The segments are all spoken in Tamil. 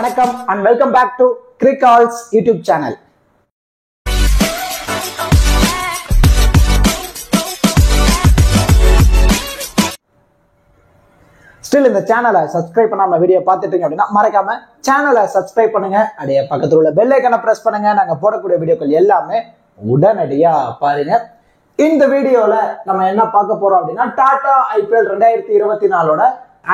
வணக்கம் and welcome back to Crickall's YouTube channel. Still இந்த சேனலை சப்ஸ்கிரைப் பண்ணாம வீடியோ பார்த்துட்டு இருக்கீங்க அப்படின்னா மறக்காம சேனலை சப்ஸ்கிரைப் பண்ணுங்க. அப்படியே பக்கத்துல உள்ள பெல் ஐகானை பிரஸ் பண்ணுங்க. நாங்க போடக்கூடிய வீடியோக்கள் எல்லாமே உடனடியா பாருங்க. இந்த வீடியோல நம்ம என்ன பார்க்க போறோம் அப்படின்னா டாடா IPL 2024ஓட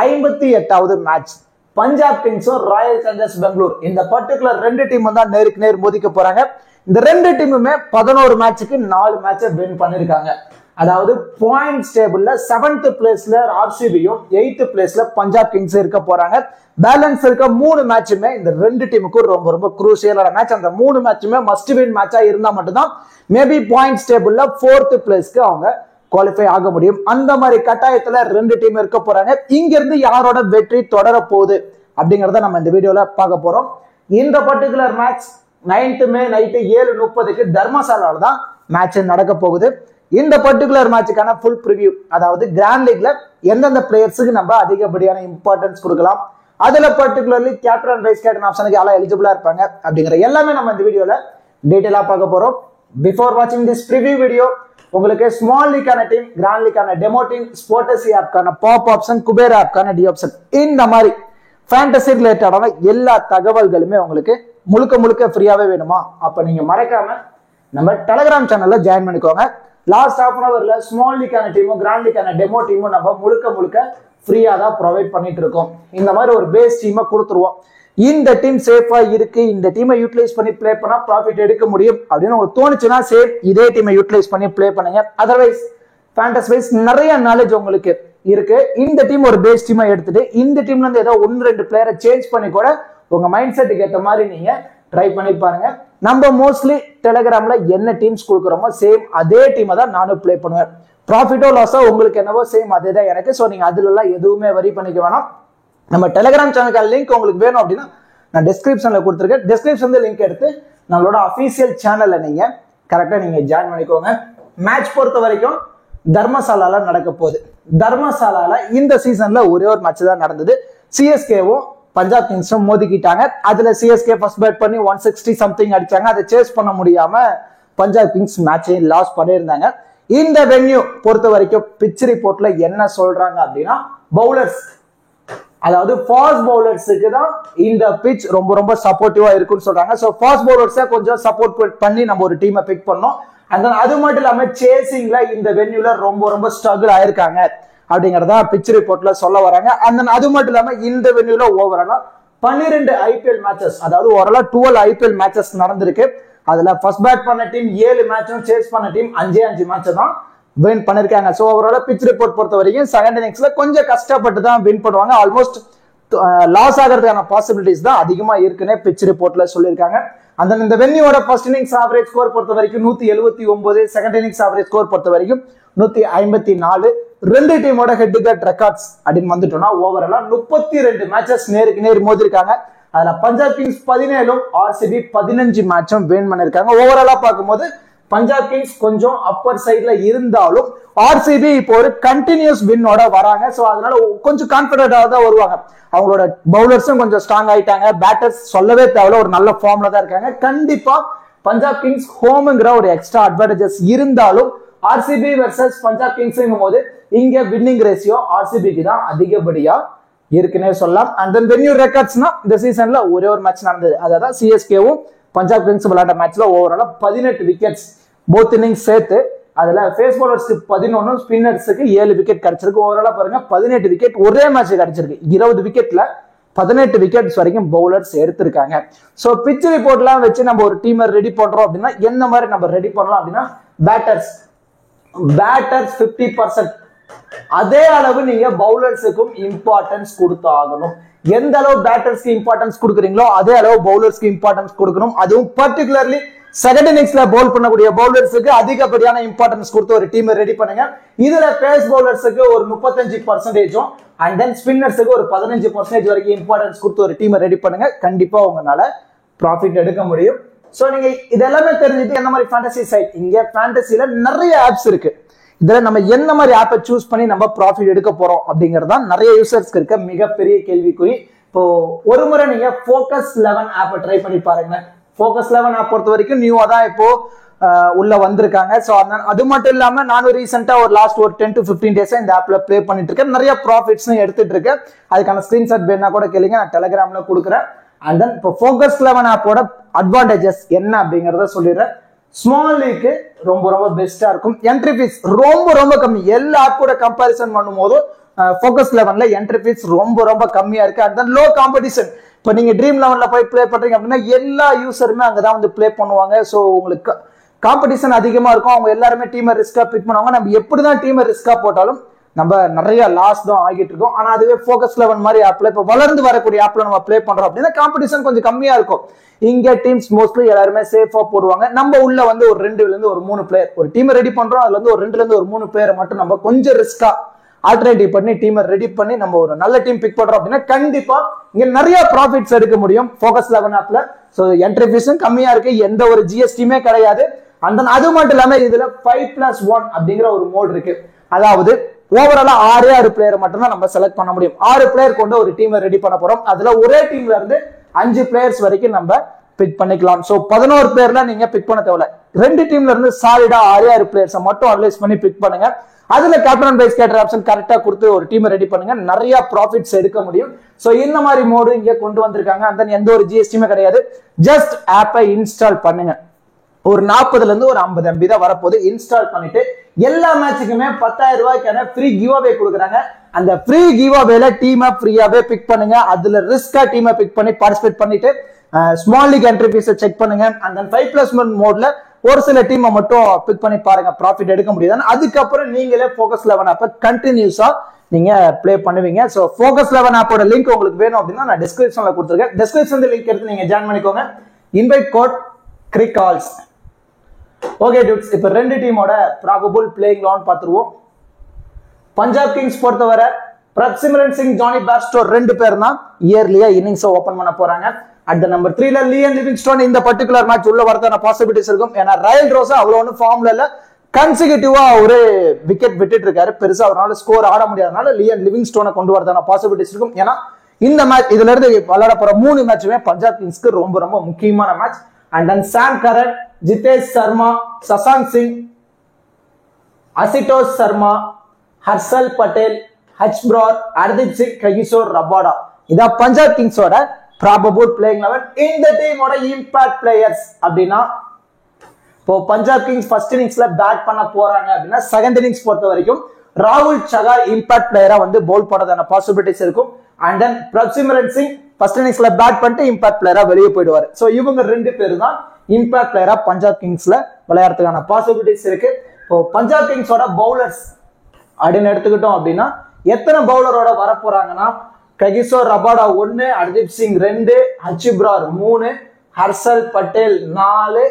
58வது மேட்ச் பஞ்சாப் கிங்ஸும் ராயல் சேலஞ்சர்ஸ் பெங்களூர் இந்த பர்டிகுலர் ரெண்டு டீமும் தான் நேருக்கு நேர் மோதிக்க போறாங்க. இந்த ரெண்டு டீமுமே 11 மேட்சுக்கு 4 மேட்சை வின் பண்ணிருக்காங்க. அதாவது பாயிண்ட்ஸ் டேபிள்ல 7th பிளேஸ்ல RCBயும் 8th பிளேஸ்ல பஞ்சாப் கிங்ஸ் இருக்க போறாங்க. பேலன்ஸ் இருக்க 3 மேட்சுமே இந்த ரெண்டு டீமுக்கும் ரொம்ப ரொம்ப குரூசியலான மேட்ச். அந்த 3 மேட்சுமே மஸ்ட் வின் மேட்சா இருந்தா மட்டும்தான் மேபி பாயிண்ட்ஸ் டேபிள்ல 4th பிளேஸ்க்கு அவங்க குவாலிஃபை ஆக முடியும். அந்த மாதிரி கட்டாயத்துல ரெண்டு டீம் இருக்க போறாங்க. இங்க இருந்து யாரோட வெற்றி தொடர போகுது அப்படிங்கறத நம்ம இந்த வீடியோல பார்க்க போறோம். இந்த particular match 9th May night 7:30க்கு தர்மசாலால தான் மேட்ச் நடக்க போகுது. இந்த பர்டிகுலர் மேட்சுக்கான ஃபுல் ப்ரிவியூ, அதாவது கிராண்ட் லீக்ல எந்தெந்த பிளேயர்ஸுக்கு நம்ம அதிகப்படியான இம்பார்ட்டன்ஸ் கொடுக்கலாம், அதுல particularly captain and vice captain ஆப்ஷனுக்கு யாரா எலிஜிபிளா இருப்பாங்க அப்படிங்கிற எல்லாமே நம்ம இந்த வீடியோல டீடைலா பார்க்க போறோம். பிஃபோர் வாட்சிங் திஸ் ப்ரிவியூ வீடியோ உங்களுக்கு ஸ்மால் லீக்கான டீம், கிராண்ட் லீக்கான டெமோ டீம், ஸ்போர்டசி ஆப்கான பாப் ஆப்ஷன், குபேர் ஆப்கான டி ஆப்ஷன், இந்த மாதிரி ஃபேண்டசி ரிலேட்டடான எல்லா தகவல்களுமே உங்களுக்கு முழுக்க முழுக்க ஃப்ரீயாவே வேணுமா? அப்ப நீங்க மறக்காம நம்ம டெலிகிராம் சேனல்ல ஜாயின் பண்ணிக்கோங்க. லாஸ்ட் ஹாஃப் அன் அவர்ல ஸ்மால் லீக்கான டீமும் கிராண்ட் லீக்கான டெமோ டீமும் நம்ம முழுக்க முழுக்க ஃப்ரீயா தான் ப்ரொவைட் பண்ணிட்டு இருக்கோம். இந்த மாதிரி ஒரு பேஸ் டீமை கொடுத்துருவோம். இந்த டீம் சேஃபா இருக்கு, இந்த டீமை யூட்டிலைஸ் பண்ணி பிளே பண்ணா ப்ராஃபிட் எடுக்க முடியும் அப்படின்னு உங்களுக்கு தோணுச்சுன்னா சேஃப் இதே டீமை யூட்டிலைஸ் பண்ணி பிளே பண்ணுங்க. அதர்வைஸ் ஃபேண்டசி வைஸ் நிறைய நாலேஜ் உங்களுக்கு இருக்கு. இந்த டீம் ஒரு பேஸ் டீமா எடுத்துட்டு இந்த டீம்ல இருந்து ஏதோ 1-2 பிளேயரை சேஞ்ச் பண்ணி கூட உங்க மைண்ட் செட்டுக்கு ஏற்ற மாதிரி நீங்க ட்ரை பண்ணி பாருங்க. நம்ம மோஸ்ட்லி டெலிகிராம்ல என்ன டீம்ஸ் கொடுக்குறோமோ சேம் அதே டீமை தான் நானும் பிளே பண்ணுவேன். ப்ராஃபிட்டோ லாஸோ உங்களுக்கு என்னவோ சேம் அதே தான் எனக்கு. ஸோ நீங்க அதுல எல்லாம் எதுவுமே வரி பண்ணிக்க வேணாம். நம்ம டெலிகிராம் சேனலுக்கான லிங்க் உங்களுக்கு வேணும் அப்படின்னா நான் டிஸ்கிரிப்ஷன்ல கொடுத்துருக்கேன். டிஸ்கிரிப்ஷன்ல லிங்க் எடுத்து நம்மளோட அபிஷியல் சேனல்ல நீங்க கரெக்டா நீங்க ஜாயின் பண்ணிக்கோங்க. மேட்ச் பொறுத்த வரைக்கும் தர்மசாலால நடக்க போகுது. தர்மசாலால இந்த சீசன்ல ஒரே ஒரு மேட்ச் தான் நடந்தது. சிஎஸ்கேவும் பஞ்சாப் கிங்ஸும் மோதிக்கிட்டாங்க. அதுல சிஎஸ்கே ஃபர்ஸ்ட் பேட் பண்ணி 160 சம்திங் அடிச்சாங்க. அதை சேஸ் பண்ண முடியாம பஞ்சாப் கிங்ஸ் மேட்சை லாஸ் பண்ணியிருந்தாங்க. இந்த வென்யூ பொறுத்த வரைக்கும் பிச் ரிப்போர்ட்ல என்ன சொல்றாங்க அப்படின்னா பவுலர்ஸ், அதாவது ஃபாஸ்ட் பவுலர்ஸுக்கு தான் இந்த பிச் ரொம்ப ரொம்ப சப்போர்ட்டிவா இருக்குன்னு சொல்றாங்க. ஸோ ஃபாஸ்ட் பவுலர்ஸை கொஞ்சம் சப்போர்ட் பண்ணி நம்ம ஒரு டீமை பிக் பண்ணோம். அண்ட் அது மட்டும் இல்லாம சேசிங்ல இந்த வென்யூல ரொம்ப ரொம்ப ஸ்ட்ரகிள் ஆயிருக்காங்க அப்படிங்கறத பிச் ரிப்போர்ட்ல சொல்ல வராங்க. அந்த அது மட்டும் இல்லாம இந்த வென்யூல ஓவராலா 12 IPL மேட்சஸ், அதாவது ஓவராலா 12 IPL மேட்சஸ் நடந்திருக்கு. அதுல ஃபர்ஸ்ட் பேட் பண்ண டீம் 7 மேட்சும், சேஸ் பண்ண டீம் 5 மேட்ச் தான் வின் பண்ணிருக்காங்க. சோ ஓவராலா பிச் ரிப்போர்ட் பொறுத்த வரைக்கும் செகண்ட் இன்னிங்ஸ்ல கொஞ்சம் கஷ்டப்பட்டு தான் வின் பண்ணுவாங்க. ஆல்மோஸ்ட் லாஸ் ஆகிறதுக்கான பாசிபிலிட்டிஸ் தான் அதிகமா இருக்குன்னு பிச் ரிப்போர்ட்ல சொல்லியிருக்காங்க. அந்த இந்த வென்யூவோட ஃபர்ஸ்ட் இன்னிங்ஸ் ஆவரேஜ் ஸ்கோர் பொறுத்த வரைக்கும் 179, செகண்ட் இன்னிங்ஸ் ஆவரேஜ் ஸ்கோர் பொறுத்த வரைக்கும் 154. ரெண்டு டீமோட ஹெட் டு ஹெட் ரெக்கார்ட்ஸ் அப்படின்னு வந்துட்டோம்னா ஓவராலா 32 மேட்சஸ் நேருக்கு நேர் மோதிருக்காங்க. அதுல பஞ்சாப் கிங்ஸ் 17, RCB 15 மேட்சும் வின் பண்ணிருக்காங்க. ஓவராலா பார்க்கும்போது பஞ்சாப் கிங்ஸ் கொஞ்சம் அப்பர் சைட்ல இருந்தாலும் RCB இப்போ ஒரு கண்டினியூஸ் வின்னோட வராங்க. சோ அதனால கொஞ்சம் கான்பிடென்டா தான் வருவாங்க. அவங்களோட பவுலர்ஸும் கொஞ்சம் ஸ்ட்ராங் ஆயிட்டாங்க. பேட்டர்ஸ் சொல்லவே தேவையில்ல, ஒரு நல்ல ஃபார்ம்ல தான் இருக்காங்க. கண்டிப்பா பஞ்சாப் கிங்ஸ் ஹோம்ங்கிற ஒரு எக்ஸ்ட்ரா அட்வான்டேஜஸ் இருந்தாலும் RCB வெர்சஸ் பஞ்சாப் கிங்ஸ்ங்கும் போது இங்க வின்னிங் ரேஷியோ RCBக்கு தான் அதிகப்படியா இருக்குன்னே சொல்லலாம். அண்ட் தென் வென்யூ ரெக்கார்ட்ஸ்னா இந்த சீசன்ல ஒரே ஒரு மேட்ச் நடந்தது. அதாவது சிஎஸ்கேவும் பஞ்சாப் கிங்ஸ் விளையாண்ட மேட்ச்ல ஓவராலா 18 விக்கெட்ஸ் போத் இன்னிங்ஸ் சேர்த்து. அதுல ஃபேஸ் பவுலர்ஸ்க்கு 11, ஸ்பின்னர்ஸுக்கு 7 விக்கெட் கிடைச்சிருக்கு. ஓவராலா பாருங்க 18 விக்கெட் ஒரே மேட்ச் கிடைச்சிருக்கு. 20 விக்கெட்ல 18 விக்கெட்ஸ் வரைக்கும் பவுலர்ஸ் எடுத்திருக்காங்க. சோ பிச் ரிப்போர்ட்லாம் வச்சு நம்ம ஒரு டீமை ரெடி பண்றோம் அப்படின்னா என்ன மாதிரி நம்ம ரெடி பண்ணலாம் அப்படின்னா பேட்டர்ஸ் 50%, அதே அளவு நீங்க பவுலர்ஸுக்கும் இம்பார்ட்டன்ஸ் கொடுத்து ஆகணும். எந்த அளவு பேட்டர்ஸ்க்கு இம்பார்ட்டன்ஸ் கொடுக்குறீங்களோ அதே அளவு பவுலர்ஸ்க்கு இம்பார்ட்டன்ஸ் கொடுக்கணும். அதுவும் பர்டிகுலர்லி செகண்ட் இன்னிங்ஸ்ல பவுல் பண்ணக்கூடிய பவுலர்ஸுக்கு அதிகப்படியான இம்பார்ட்டன்ஸ் கொடுத்து ஒரு டீமை ரெடி பண்ணுங்க. இதுல பேஸ் பவுலர்ஸுக்கு ஒரு 35%, அண்ட் தென் ஸ்பின்னர்ஸுக்கு ஒரு 15% வரைக்கும் இம்பார்ட்டன்ஸ் கொடுத்து ஒரு டீமை ரெடி பண்ணுங்க. கண்டிப்பா உங்களால ப்ராஃபிட் எடுக்க முடியும். சோ நீங்க இதெல்லாமே தெரிஞ்சுட்டு என்ன மாதிரி ஃபேண்டசி சைட், இங்க ஃபேண்டசில நிறைய ஆப்ஸ் இருக்கு. இதுல நம்ம என்ன மாதிரி ஆப்பை சூஸ் பண்ணி நம்ம ப்ராஃபிட் எடுக்க போறோம் அப்படிங்கறது தான் நிறைய யூசர்ஸ்க்கு இருக்க மிகப்பெரிய கேள்விக்குறி. இப்போ ஒரு முறை நீங்க Focus 11 ஆப்பை ட்ரை பண்ணி பாருங்க. Focus 11 ஆப் பொறுத்த வரைக்கும் நியூவா தான் இப்போ உள்ள வந்திருக்காங்க. ஸோ அது மட்டும் இல்லாம நானும் ரீசெண்டா ஒரு லாஸ்ட் ஒரு 10 to 15 டேஸா இந்த ஆப்ல ப்ளே பண்ணிட்டு இருக்கேன். நிறைய ப்ராஃபிட்ஸும் எடுத்துட்டு இருக்கேன். அதுக்கான ஸ்கிரீன்ஷாட் வேணா கூட கேளுங்க, நான் டெலிகிராம்ல கொடுக்குறேன். அண்ட் தென் இப்போ Focus 11 ஆப்போட அட்வான்டேஜஸ் என்ன அப்படிங்கறத சொல்லிடுறேன். ஸ்மால் லீக்கு ரொம்ப ரொம்ப பெஸ்டா இருக்கும். என்ட்ரி ஃபீஸ் ரொம்ப ரொம்ப கம்மி. எல்லா ஆப்போட கம்பேரிசன் பண்ணும்போது Focus 11ல என்ட்ரி ஃபீஸ் ரொம்ப ரொம்ப கம்மியா இருக்கு. And then low competition. இப்போ நீங்க ட்ரீம் 11ல போய் ப்ளே பண்றீங்க அப்படின்னா எல்லா யூசருமே அங்கதான் வந்து ப்ளே பண்ணுவாங்க. ஸோ உங்களுக்கு காம்படிஷன் அதிகமா இருக்கும். அவங்க எல்லாருமே டீமை ரிஸ்கா பிக் பண்ணுவாங்க. நம்ம எப்படிதான் டீமை ரிஸ்கா போட்டாலும் நம்ம நிறைய லாஸ் தான் ஆகிட்டு இருக்கோம். ஆனா அதுவே Focus 11 மாதிரி ஆப்ல இப்ப வளர்ந்து வரக்கூடிய ஆப்ல நம்ம ப்ளே பண்றோம் அப்படின்னா காம்படிஷன் கொஞ்சம் கம்மியா இருக்கும். இங்க டீம்ஸ் மோஸ்ட்லி எல்லாருமே சேஃபா போடுவாங்க. நம்ம உள்ள வந்து ஒரு 2ல இருந்து ஒரு 3 பிளேயர் ஒரு டீமை ரெடி பண்றோம். அதுல இருந்து ஒரு 2ல இருந்து ஒரு 3 பிளேயரை மட்டும் நம்ம கொஞ்சம் ரிஸ்கா ஆல்டர்னேட்டிவ் பண்ணி டீமை ரெடி பண்ணி நம்ம ஒரு நல்ல டீம் பிக் பண்றோம் அப்படின்னா கண்டிப்பா இங்க நிறைய ப்ராஃபிட்ஸ் எடுக்க முடியும் Focus 11 ஆப்ல. ஸோ என்ட்ரி ஃபீஸும் கம்மியா இருக்கு, எந்த ஒரு ஜிஎஸ்டியுமே கிடையாது. அந்த அது மட்டும் இல்லாம இதுல 5+1 அப்படிங்கிற ஒரு மோட் இருக்கு. அதாவது ஓவராலா 6 பிளேயர் மட்டும் தான் நம்ம செலக்ட் பண்ண முடியும். 6 பிளேயர் கொண்டு ஒரு டீமை ரெடி பண்ண போறோம். அதுல ஒரே டீம்ல இருந்து 5 பிளேயர்ஸ் வரைக்கும் நம்ம பிக் பண்ணிக்கலாம். சோ 11 பிளேயர்ல நீங்க பிக் பண்ண தேவையில்ல. 2 டீம்ல இருந்து சாலிடா 6 பிளேயர்ஸ் மட்டும் அனலைஸ் பண்ணி பிக் பண்ணுங்க. அதுல கேப்டன் வைஸ் கேப்டன் ஆப்ஷன் கரெக்டா கொடுத்து ஒரு டீமை ரெடி பண்ணுங்க. நிறைய ப்ராஃபிட்ஸ் எடுக்க முடியும். சோ இந்த மாதிரி மோடு இங்க கொண்டு வந்திருக்காங்க. அந்த எந்த ஒரு ஜிஎஸ்டியுமே கிடையாது. ஜஸ்ட் ஆப்பை இன்ஸ்டால் பண்ணுங்க. ஒரு 40ல இருந்து ஒரு 50 MB தான் வரப்போது. இன்ஸ்டால் பண்ணிட்டு எல்லா மேட்சுக்குமே 10,000 ரூபாய்க்கான ஃப்ரீ கிவ் அவே கொடுக்குறாங்க. அந்த ஃப்ரீ கிவ் அவேல டீமை ஃப்ரீயாவே பிக் பண்ணுங்க. அதுல ரிஸ்கா டீமை பிக் பண்ணி பார்ட்டிசிபேட் பண்ணிட்டு ஸ்மால் லீக் என்ட்ரி ஃபீஸை செக் பண்ணுங்க. அந்த 5+1 மோட்ல ஒரு சில டீமை மட்டும் பிக் பண்ணி பாருங்க, ப்ராஃபிட் எடுக்க முடியாது. அதுக்கப்புறம் நீங்களே Focus 11 ஆப்பை கண்டினியூஸா நீங்க ப்ளே பண்ணுவீங்க. ஸோ Focus 11 ஆப்போட லிங்க் உங்களுக்கு வேணும் அப்படின்னா நான் டிஸ்கிரிப்ஷன்ல கொடுத்துருக்கேன். டிஸ்கிரிப்ஷன் லிங்க் எடுத்து நீங்க ஜாயின் பண்ணிக்கோங்க. இன்வைட் கோட் கிரிகால்ஸ். ஓகே டூட்ஸ், இப்ப 2 டீமோட ப்ராபபிள் பிளேயிங் 11 பார்த்துருவோம். பஞ்சாப் கிங்ஸ் பொறுத்தவரை பிரப்சிமரன் சிங், ஜானி பேர்ஸ்டோ 2 பேர் தான் இயர்லியா இன்னிங்ஸ் ஓபன் பண்ண போறாங்க. அட் நம்பர் 3ல லியன் லிவிங்ஸ்டோன் இந்த பர்டிகுலர் மேட்ச் உள்ள வரதான பாசிபிலிட்டிஸ் இருக்கும். ஏன்னா ரயல் ரோஸா அவ்வளவு ஒன்றும் ஃபார்ம்ல இல்ல, கன்சிகூட்டிவா ஒரு விக்கெட் விட்டுட்டு இருக்காரு. பெருசா அவரால் ஸ்கோர் ஆட முடியாதனால லியன் லிவிங்ஸ்டோனை கொண்டு வரதான பாசிபிலிட்டிஸ் இருக்கும். ஏன்னா இந்த மேட்ச் இதுல இருந்து விளையாட போற 3 மேட்சுமே பஞ்சாப் கிங்ஸ்க்கு ரொம்ப ரொம்ப முக்கியமான match. And then Sam Curran, Jitesh Sharma, Shashank Singh, Ashutosh Sharma, Harshal Patel, ஹச்ப்ரார், ஹர்தீப் சிங், கிஷோர் ரபாடா. இதான் பஞ்சாப் கிங்ஸோட ப்ராபபிள் பிளேயிங் 11. இந்த டீமோட இம்பாக்ட் பிளேயர்ஸ் அப்படின்னா இப்போ பஞ்சாப் கிங்ஸ் ஃபர்ஸ்ட் இன்னிங்ஸ்ல பேட் பண்ண போறாங்க அப்படின்னா செகண்ட் இன்னிங்ஸ் பொறுத்த வரைக்கும் ராகுல் சகார் இம்பாக்ட் பிளேயரா வந்து பவுல் போடுறதான பாசிபிலிட்டிஸ் இருக்கும். And then Prabhsimran Singh first இன்னிங்ஸ்ல பேட் பண்ணிட்டு இம்பாக்ட் பிளேயரா வெளியே போயிடுவாரு. சோ இவங்க 2 பேர் தான் இம்பாக்ட் பிளேயரா பஞ்சாப் கிங்ஸ்ல விளையாடுறதுக்கான பாசிபிலிட்டிஸ் இருக்கு. இப்போ பஞ்சாப் கிங்ஸோட பவுலர்ஸ் அப்படின்னு எடுத்துக்கிட்டோம் அப்படின்னா எத்தனை பவுலரோட வர போறாங்கன்னா கிஷோர் ரபாடா 1, ஹர்தீப் சிங் 2, ஹச்சிப்ரார் 3, Harshal Patel 4,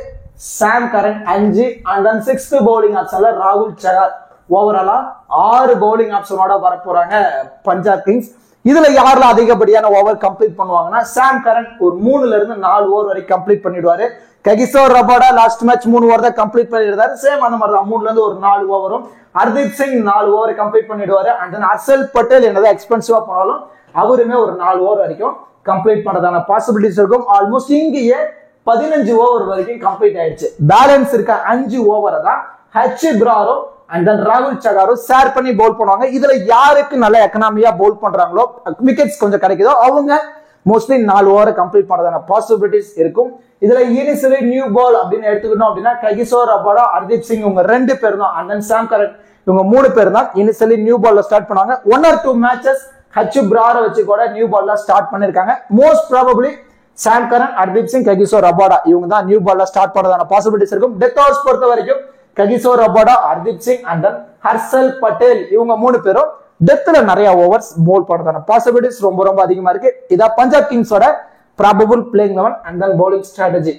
Sam Curran 5 and then 6th bowling ஆப்ஷன்ல ராகுல் சகார். ஓவராலா 6 பவுலிங் ஆப்ஷனோட வர போறாங்க பஞ்சாப் கிங்ஸ். இதுல யாரெல்லாம் அதிகப்படியான ஓவர் கம்ப்ளீட் பண்ணுவாங்கன்னா சாம் கரன் ஒரு 3ல இருந்து 4 ஓவர் வரைக்கும் கம்ப்ளீட் பண்ணிடுவாரு. Kagiso Rabada last match 3 over தான் கம்ப்ளீட் பண்ணிடுறாரு. சேம் அந்த மாதிரி தான் 3ல இருந்து ஒரு 4 ஓவரும். ஹர்தீப் சிங் 4 ஓவர் கம்ப்ளீட் பண்ணிடுவாரு. அண்ட் தென் ஹர்ஷல் பட்டேல் என்னதான் எக்ஸ்பென்சிவா போனாலும் அவருமே ஒரு 4 ஓவர் வரைக்கும் கம்ப்ளீட் பண்றதான பாசிபிலிட்டிஸ் இருக்கும். ஆல்மோஸ்ட் இங்கேயே 15 ஓவர் வரைக்கும் கம்ப்ளீட் ஆயிடுச்சு. பேலன்ஸ் இருக்க 5 ஓவரை தான் ஹச்சிப்ராரும் அண்ட் தென் ராகுல் சகாரும் ஷேர் பண்ணி பவுல் பண்ணுவாங்க. இதுல யாருக்கு நல்ல எக்கனாமியா பவுல் பண்றாங்களோ விக்கெட்ஸ் கொஞ்சம் கிடைக்குதோ அவங்க மோஸ்ட்லி 4 ஓவரை கம்ப்ளீட் பண்றதான பாசிபிலிட்டிஸ் இருக்கும். இதுல இனிஷியலி நியூ பால் அப்படின்னு எடுத்துக்கிட்டோம் அப்படின்னா கிஷோர் ரபாடா, ஹர்தீப் சிங் இவங்க 2 பேர் தான். அண்ட் தென் சாம் கரன் இவங்க 3 பேர் தான் இனிஷியலி நியூ பால்ல ஸ்டார்ட் பண்ணுவாங்க. 1 or 2 மேட்சஸ் ஹச்சிப்ராரை வச்சு கூட நியூ பால்ல ஸ்டார்ட் பண்ணிருக்காங்க. மோஸ்ட் ப்ராபபிலி சாம் கரன், ஹர்தீப் சிங், கிஷோர் ரபாடா இவங்க தான் நியூ பால்ல ஸ்டார்ட் பண்றதான பாசிபிலிட்டிஸ் இருக்கும். டெத் ஓவர்ஸ் பொறுத்த வரைக்கும் Kishore Rabada, Hardeep Singh and then Harshal Patel இவங்க 3 பேரும் டெத்ல நிறைய ஓவர்ஸ் பவுல் பண்றதான பாசிபிலிட்டிஸ் ரொம்ப ரொம்ப அதிகமா இருக்கு. இதா பஞ்சாப் கிங்ஸோட probable playing 11 and then bowling strategy.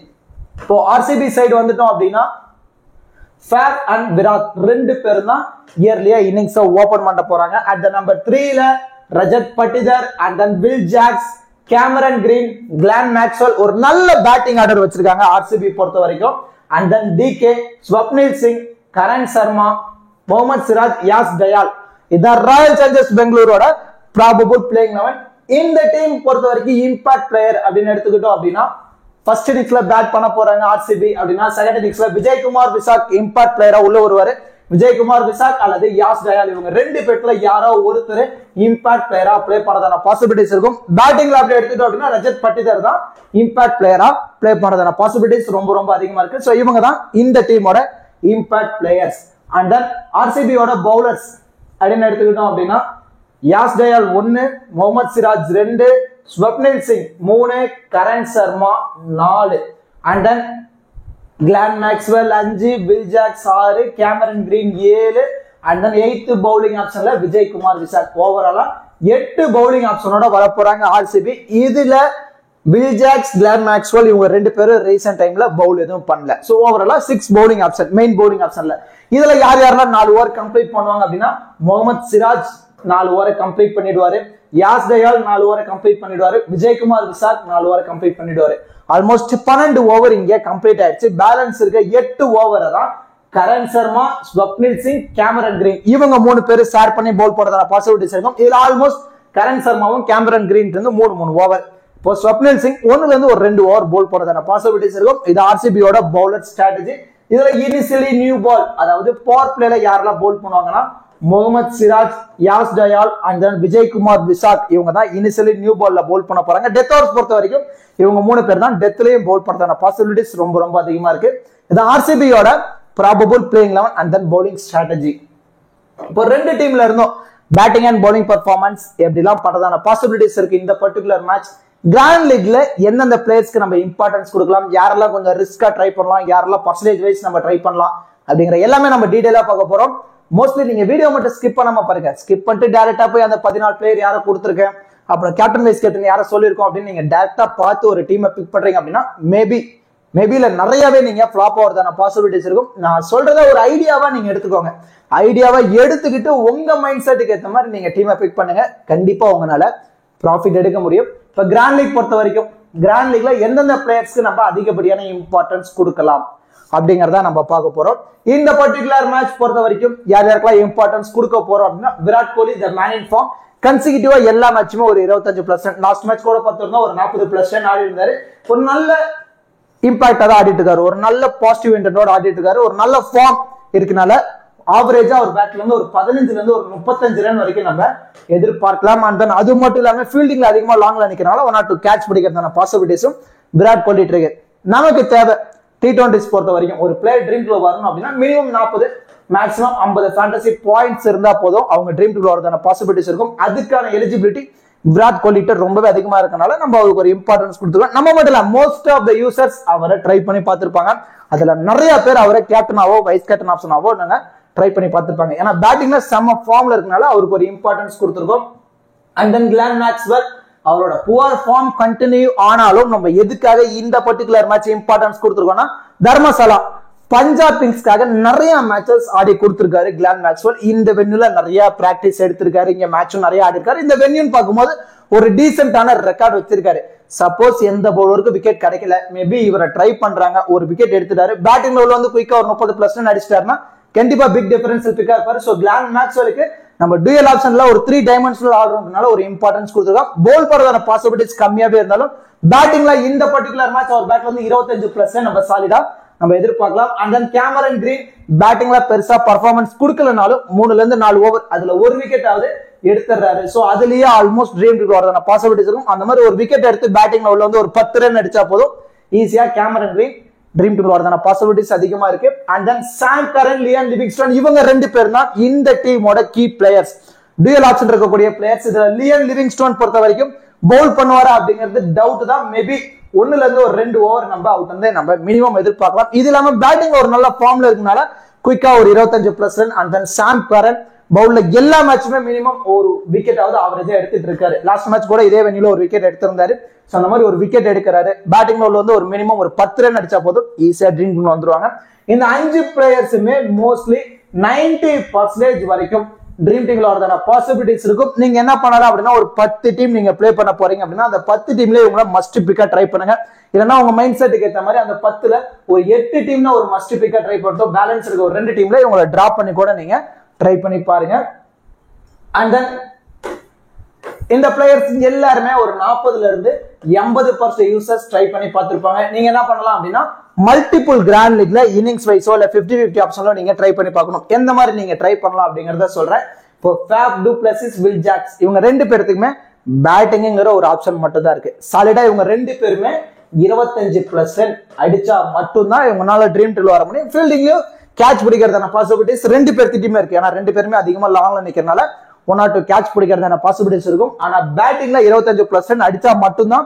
இப்போ ஆர்சிபி சைடு வந்துட்டோம் அப்படின்னா ஃபேப் அண்ட் விராட் 2 பேர் தான் இயர்லியா இன்னிங்ஸ் ஓபன் பண்ண போறாங்க. அட் த நம்பர் 3ல Rajat Patidar and then Will Jacks, Cameron Green, Glenn Maxwell ஒரு நல்ல பேட்டிங் ஆர்டர் வச்சிருக்காங்க ஆர்சிபி பொறுத்த வரைக்கும். And then DK, Swapnil Singh, Karan Sharma, Mohammed Siraj, Yash Dayal. இதான் ராயல் சேலஞ்சர்ஸ் பெங்களூரோட ப்ராபபிள் பிளேயிங் 11. இந்த டீம் பொறுத்த வரைக்கும் இம்பாக்ட் பிளேயர் அப்படின்னு எடுத்துக்கிட்டோம் அப்படின்னா ஃபர்ஸ்ட் இன்னிங்ஸ்ல பேட் பண்ண போறாங்க ஆர்சிபி அப்படின்னா செகண்ட் இன்னிங்ஸ்ல விஜய்குமார் விசாக் இம்பாக்ட் பிளேயரா உள்ள வருவாரு. விஜய்குமார் விசாக் அல்லது யாஸ் தயால் இவங்க ரெண்டு பேர்ல யாரோ ஒருத்தர் இம்பாக்ட் பிளேயரா பிளே பண்ணதான பாசிபிலிட்டிஸ் இருக்கும். பேட்டிங்ல அப்படி எடுத்துக்கிட்டோம் அப்படின்னா ரஜத் பட்டிதர் தான் இம்பாக்ட் பிளேயரா பிளே பண்ணதான பாசிபிலிட்டிஸ் ரொம்ப ரொம்ப அதிகமா இருக்கு. சோ இவங்க தான் இந்த டீமோட இம்பாக்ட் பிளேயர்ஸ். அண்ட் தென் ஆர்சிபியோட பவுலர்ஸ் அப்படின்னு எடுத்துக்கிட்டோம் அப்படின்னா Yash Dayal 1, Mohammed Siraj 2, Swapnil Singh 3, Karan Sharma 4, and then Glenn Maxwell 5, Will Jacks 6, Cameron Green 7, and then 8th bowling ஆப்ஷன்ல விஜய்குமார் விசாக். ஓவராலா 8 பவுலிங் ஆப்ஷனோட வர போறாங்க ஆர்சிபி. இதுல வில் ஜாக்ஸ், கிளான் மேக்ஸ்வெல் இவங்க ரெண்டு பேரும் ரீசென்ட் டைம்ல பவுல் எதுவும் பண்ணல. சோ ஓவராலா 6 பவுலிங் ஆப்ஷன் மெயின் பவுலிங் ஆப்ஷன்ல. இதுல யார் யாரெல்லாம் 4 ஓவர் கம்ப்ளீட் பண்ணுவாங்க அப்படின்னா முகமது சிராஜ் 4 ஓவரை கம்ப்ளீட் பண்ணிடுவாரு, யாஸ் தயால் 4 ஓவரை கம்ப்ளீட் பண்ணிடுவாரு, விஜய்குமார் விசாக் 4 ஓவரை கம்ப்ளீட் பண்ணிடுவாரு. ஆல்மோஸ்ட் 12 ஓவர் இங்க கம்ப்ளீட் ஆயிடுச்சு. பேலன்ஸ் இருக்க 8 ஓவரை தான் கரண் சர்மா, ஸ்வப்னில் சிங், கேமரன் கிரீன் இவங்க 3 பேரும் ஷேர் பண்ணி பவுல் போடுறதான பாசிபிலிட்டிஸ் இருக்கும். இதுல ஆல்மோஸ்ட் கரண் சர்மாவும் கேமரன் கிரீன் இருந்து 3 ஓவர், இப்போ ஸ்வப்னில் சிங் 1ல இருந்து ஒரு 2 ஓவர் பவுல் போடுறதான பாசிபிலிட்டிஸ் இருக்கும். இது ஆர்சிபியோட பவுலர் ஸ்ட்ராட்டஜி. இதுல இனிஷியலி நியூ பால் அதாவது பவர் பிளேல யாரெல்லாம் பவுல் பண்ணுவாங்கன்னா முகமது சிராஜ், யாஸ் தயால் அண்ட் தென் விஜய்குமார் விசாக் இவங்க தான் இனிஷியலி நியூ பால்ல பவுல் பண்ண போறாங்க. டெத் ஓவர்ஸ் பொறுத்த வரைக்கும் இவங்க 3 பேர் தான் டெத்லயும் பவுல் பண்றதான பாசிபிலிட்டிஸ் ரொம்ப ரொம்ப அதிகமா இருக்கு. இது ஆர்சிபியோட probable playing 11 and then bowling strategy. இப்போ ரெண்டு டீம்ல இருந்தோம் பேட்டிங் அண்ட் பவுலிங் பெர்ஃபார்மன்ஸ் எப்படிலாம் பண்றதான பாசிபிலிட்டிஸ் இருக்கு இந்த பர்டிகுலர் மேட்ச். கிராண்ட் லீக்ல எந்தெந்த பிளேயர்ஸ்க்கு நம்ம இம்பார்ட்டன்ஸ் கொடுக்கலாம், யாரெல்லாம் கொஞ்சம் ரிஸ்கா ட்ரை பண்ணலாம், யாரெல்லாம் பர்சன்டேஜ் வைஸ் நம்ம ட்ரை பண்ணலாம் அப்படிங்கிற எல்லாமே நம்ம டீடைலா பார்க்க போறோம். மோஸ்ட்லி நீங்க வீடியோ மட்டும் ஸ்கிப் பண்ணாம பாருங்க. ஸ்கிப் பண்ணிட்டு டேரக்டா போய் அந்த 14 பிளேயர் யாரை கொடுத்துருக்கேன், அப்புறம் கேப்டன் வைஸ் கேப்டன் யாரை சொல்லியிருக்கோம் அப்படின்னு நீங்க டேரக்டா பார்த்து ஒரு டீமை பிக் பண்றீங்க அப்படின்னா மேபில நிறையவே நீங்க ஃபிளாப் ஆகிறதான பாசிபிலிட்டிஸ் இருக்கும். நான் சொல்றத ஒரு ஐடியாவா நீங்க எடுத்துக்கோங்க. ஐடியாவா எடுத்துக்கிட்டு உங்க மைண்ட் செட்டுக்கு ஏற்ற மாதிரி நீங்க டீமை பிக் பண்ணுங்க. கண்டிப்பா உங்களால ப்ராஃபிட் எடுக்க முடியும். இப்ப கிராண்ட் லீக் பொறுத்த வரைக்கும் கிராண்ட் லீக்ல எந்தெந்த பிளேயர்ஸ்க்கு நம்ம அதிகப்படியான இம்பார்ட்டன்ஸ் கொடுக்கலாம் அப்படிங்கறத நம்ம பார்க்க போறோம். இந்த பர்டிகுலர் மேட்ச் பொறுத்த வரைக்கும் யார் யாருக்கெல்லாம் இம்பார்ட்டன்ஸ் கொடுக்க போறோம் அப்படின்னா Virat Kohli the man in form கன்சிக்யூட்டிவா எல்லா மேட்சுமே ஒரு 25+. லாஸ்ட் மேட்ச் கூட பார்த்தோம்னா ஒரு 40+ ஆடி இருந்தாரு. ஒரு நல்ல இம்பாக்டா தான் ஆடிட்டு இருக்காரு, ஒரு நல்ல பாசிட்டிவ் இன்டென்டோட ஆடிட்டு இருக்காரு, ஒரு நல்ல ஃபார்ம் இருக்கனால ஆவரேஜா ஒரு பேட்ல இருந்து ஒரு 15ல இருந்து ஒரு 35 ரன் வரைக்கும் நம்ம எதிர்பார்க்கலாம். அண்ட் தென் அது மட்டும் இல்லாம ஃபீல்டிங்ல அதிகமா லாங்ல நிக்கிறனால 1 or 2 கேட்ச் பிடிக்கிறதான பாசிபிலிட்டிஸும் விராட் கோலி இருக்கு. நமக்கு தேவை T20s பொறுத்த வரைக்கும் ஒரு பிளேயர் ட்ரீம் டீம்ல வரணும் அப்படின்னா மினிமம் 40 மேக்ஸிமம் 50 ஃபேண்டசி பாயிண்ட்ஸ் இருந்தா போதும் அவங்க ட்ரீம் டீம்ல வரதான பாசிபிலிட்டிஸ் இருக்கும். அதுக்கான எலிஜிபிலிட்டி விராட் கோலி ரொம்பவே அதிகமா இருக்கனால நம்ம அவருக்கு ஒரு இம்பார்ட்டன்ஸ் கொடுத்துருக்கோம். நம்ம மட்டும் இல்ல மோஸ்ட் ஆஃப் த யூசர்ஸ் அவரை ட்ரை பண்ணி பார்த்திருப்பாங்க. அதுல நிறைய பேர் அவரை கேப்டனாவோ வைஸ் கேப்டன் ஆப்ஷனாவோ நாங்க ட்ரை பண்ணி பார்த்திருப்பாங்க. ஏன்னா பேட்டிங்ல செம்ம ஃபார்ம்ல இருக்கனால அவருக்கு ஒரு இம்பார்ட்டன்ஸ் கொடுத்துருக்கோம். அண்ட் தென் கிளான் மேக்ஸ்வெல் அவரோட புவர் ஃபார்ம் கண்டினியூ ஆனாலும் நம்ம எதுக்காக இந்த பர்டிகுலர் மேட்ச் இம்பார்ட்டன்ஸ் கொடுத்துருக்கோம்னா தர்மசாலா பஞ்சாப் கிங்ஸ்க்காக நிறைய மேட்சஸ் ஆடி கொடுத்திருக்காரு கிளான் மேக்ஸ்வெல். இந்த வென்யூல நிறைய பிராக்டிஸ் எடுத்திருக்காரு, இங்க மேட்சும் நிறைய ஆடி இருக்காரு. இந்த வென்யூன்னு பார்க்கும்போது ஒரு டீசென்டான ரெக்கார்ட் வச்சிருக்காரு. சப்போஸ் எந்த பவுலருக்கு விக்கெட் கிடைக்கல மேபி இவரை ட்ரை பண்றாங்க, ஒரு விக்கெட் எடுத்துட்டாரு, பேட்டிங் லெவல் வந்து குயிக்கா ஒரு 30+ அடிச்சிட்டாருன்னா கண்டிப்பா பிக் டிஃபரன்ஸ் பிக்கா இருப்பாரு. சோ கிளான் மேக்ஸ்வெலுக்கு நம்ம டூயல் ஆப்ஷன்ல ஒரு 3 டைமென்ஷனல் ஆடுறதுனால ஒரு இம்பார்ட்டன்ஸ் கொடுத்துருக்கோம். போல் போறதான பாசிபிலிட்டிஸ் கம்மியாவே இருந்தாலும் பேட்டிங்ல இந்த பர்டிகுலர் மேட்ச் அவர் பேட்ல வந்து 25+ நம்ம சாலிடா நம்ம எதிர்பார்க்கலாம். அண்ட் தென் கேமரன் கிரீன் பேட்டிங்ல பெருசா பர்ஃபார்மன்ஸ் கொடுக்கலனாலும் 3ல இருந்து 4 ஓவர் அதுல ஒரு விக்கெட் ஆகுது எடுத்துறாரு. சோ அதுலயே ஆல்மோஸ்ட் ட்ரீம் டீம்ல வரதான பாசிபிலிட்டிஸ் இருக்கும். அந்த மாதிரி ஒரு விக்கெட் எடுத்து பேட்டிங்ல உள்ள வந்து ஒரு 10 ரன் அடிச்சா போதும் ஈஸியா கேமரன் கிரீன் ட்ரீம் டீம்ல வரதான பாசிபிலிட்டிஸ் அதிகமா இருக்கு. And then Sam Curran, Liam Livingstone இவங்க 2 பேர் தான் இந்த டீமோட கீ பிளேயர்ஸ், டூயல் ஆப்ஷன் இருக்கக்கூடிய பிளேயர்ஸ். இதுல லியான் லிவிங்ஸ்டன் பொறுத்த வரைக்கும் பவுல் பண்ணுவாரா அப்படிங்கிறது டவுட் தான். மேபி 1ல இருந்து ஒரு 2 ஓவர் நம்ம அவுட் வந்து நம்ம மினிமம் எதிர்பார்க்கலாம். இது இல்லாம பேட்டிங் ஒரு நல்ல ஃபார்ம்ல இருக்கனால குயிக்கா ஒரு 25+ run. And then Sam Karan பவுல்ல எல்லா மேட்சுமே மினிமம் ஒரு விக்கெட் ஆவது ஆவரேஜா எடுத்துட்டு இருக்காரு. லாஸ்ட் மேட்ச் கூட இதே வென்யூல ஒரு விக்கெட் எடுத்திருந்தாரு. சோ அந்த மாதிரி ஒரு விக்கெட் எடுக்கிறாரு. பேட்டிங் லெவல் வந்து ஒரு மினிமம் ஒரு 10 ரன் அடிச்சா போதும் ஈஸியா ட்ரீம் டீம்ல வந்துருவாங்க. இந்த 5 பிளேயர்ஸுமே மோஸ்ட்லி 90% வரைக்கும் ட்ரீம் டீம்ல வரதான பாசிபிலிட்டிஸ் இருக்கும். நீங்க என்ன பண்ணலாம் அப்படின்னா ஒரு 10 டீம் நீங்க பிளே பண்ண போறீங்க அப்படின்னா அந்த 10 டீம்ல இவங்கள மஸ்ட் பிக்கா ட்ரை பண்ணுங்க. இல்லைன்னா உங்க மைண்ட் செட்டுக்கு ஏற்ற மாதிரி அந்த 10ல ஒரு 8 டீம்னா ஒரு மஸ்ட் பிக்கா ட்ரை பண்ணிட்டோம். பேலன்ஸ் இருக்க ஒரு 2 டீம்ல இவங்களை டிராப் பண்ணி கூட நீங்க ட்ரை பண்ணி பாருங்க. அண்ட் தென் இந்த பிளேயர்ஸ் எல்லாருமே ஒரு 40ல இருந்து 80% யூசர்ஸ் ட்ரை பண்ணி பார்த்திருப்பாங்க. நீங்க என்ன பண்ணலாம் அப்படின்னா மல்டிபிள் கிராண்ட் லீக்ல இன்னிங்ஸ் வைஸோ இல்ல 50-50 ஆப்ஷன்ல நீங்க ட்ரை பண்ணி பார்க்கணும். எந்த மாதிரி நீங்க ட்ரை பண்ணலாம் அப்படிங்கறத சொல்றேன். இப்போ Faf du Plessis Will Jacks இவங்க ரெண்டு பேருக்குமே பேட்டிங்ங்கிற ஒரு ஆப்ஷன் மட்டும் தான் இருக்கு. சாலிடா இவங்க ரெண்டு பேருமே 25% அடிச்சா மட்டும்தான் இவங்களால ட்ரீம் டீம்ல வர முடியும். ஃபீல்டிங்லயும் கேட்ச் பிடிக்கிறதான பாசிபிலிட்டிஸ் ரெண்டு பேர்த்திட்டுமே இருக்கு. ஏன்னா ரெண்டு பேருமே அதிகமா லாங்ல நிக்கிறதுனால 1 or 2 கேட்ச் பிடிக்கிறதான பாசிபிலிட்டிஸ் இருக்கும். ஆனா பேட்டிங்ல 25% அடிச்சா மட்டும்தான்